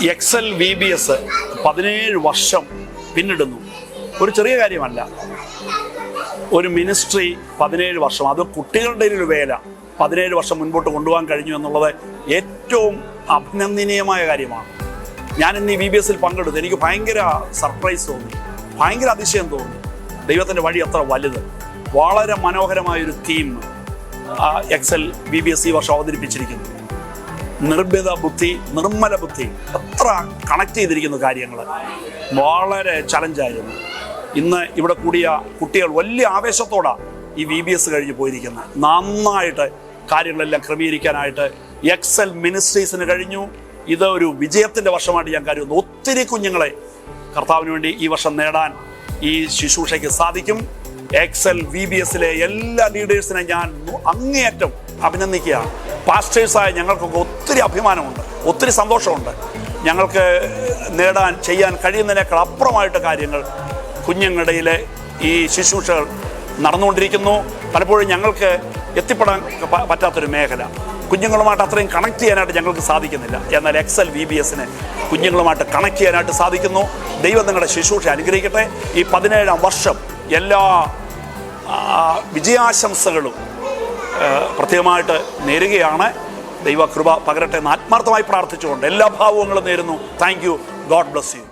Excel VBS 17 വർഷം പിന്നിടുന്നു. ഒരു ചെറിയ കാര്യമല്ല. ഒരു മിനിസ്ട്രി 17 വർഷം, അത് കുട്ടികളുടെ ഒരു വേല 17 വർഷം മുൻപോട്ട് കൊണ്ടുപോകാൻ കഴിഞ്ഞു എന്നുള്ളത് ഏറ്റവും അഭിനന്ദനീയമായ കാര്യമാണ്. ഞാൻ ഇന്ന് ഈ VBS പങ്കെടുത്തു. എനിക്ക് ഭയങ്കര സർപ്രൈസ് തോന്നി, ഭയങ്കര അതിശയം തോന്നി. ദൈവത്തിൻ്റെ വഴി അത്ര വലുത്. വളരെ മനോഹരമായൊരു തീം എക്സൽ VBS ഈ വർഷം അവതരിപ്പിച്ചിരിക്കുന്നു. നിർമ്മിത ബുദ്ധി, നിർമ്മല ബുദ്ധി, അത്ര കണക്ട് ചെയ്തിരിക്കുന്ന കാര്യങ്ങൾ വളരെ ചലഞ്ചായിരുന്നു. ഇന്ന് ഇവിടെ കൂടിയ കുട്ടികൾ വലിയ ആവേശത്തോടാണ് ഈ VBS കഴിഞ്ഞ് പോയിരിക്കുന്നത്. നന്നായിട്ട് കാര്യങ്ങളെല്ലാം ക്രമീകരിക്കാനായിട്ട് എക്സൽ മിനിസ്ട്രീസിന് കഴിഞ്ഞു. ഇത് ഒരു വിജയത്തിൻ്റെ വർഷമായിട്ട് ഞാൻ കരുതുന്നു. ഒത്തിരി കുഞ്ഞുങ്ങളെ കർത്താവിന് വേണ്ടി ഈ വർഷം നേടാൻ ഈ ശുശ്രൂഷയ്ക്ക് സാധിക്കും. എക്സൽ VBSലെ എല്ലാ ലീഡേഴ്സിനെ ഞാൻ അങ്ങേയറ്റം അഭിനന്ദിക്കുകയാണ്. പാസ്റ്റേഴ്സായ ഞങ്ങൾക്കൊക്കെ ഒത്തിരി അഭിമാനമുണ്ട്, ഒത്തിരി സന്തോഷമുണ്ട്. ഞങ്ങൾക്ക് ചെയ്യാൻ കഴിയുന്നതിനേക്കാൾ അപ്പുറമായിട്ട് കാര്യങ്ങൾ കുഞ്ഞുങ്ങളിടയിലെ ഈ ശുശ്രൂഷകൾ നടന്നുകൊണ്ടിരിക്കുന്നു. പലപ്പോഴും ഞങ്ങൾക്ക് എത്തിപ്പെടാൻ പറ്റാത്തൊരു മേഖല, കുഞ്ഞുങ്ങളുമായിട്ട് അത്രയും കണക്ട് ചെയ്യാനായിട്ട് ഞങ്ങൾക്ക് സാധിക്കുന്നില്ല. എന്നാൽ എക്സൽ VBSന് കുഞ്ഞുങ്ങളുമായിട്ട് കണക്ട് ചെയ്യാനായിട്ട് സാധിക്കുന്നു. ദൈവം നിങ്ങളുടെ ശുശ്രൂഷ അനുഗ്രഹിക്കട്ടെ. ഈ 17-ാം വർഷം എല്ലാ വിജയാശംസകളും പ്രത്യേകമായിട്ട് നേരുകയാണ്. ദൈവകൃപ പകരട്ടെ എന്ന് ആത്മാർത്ഥമായി പ്രാർത്ഥിച്ചുകൊണ്ട് എല്ലാ ഭാവങ്ങളും നേരുന്നു. Thank you. God bless you.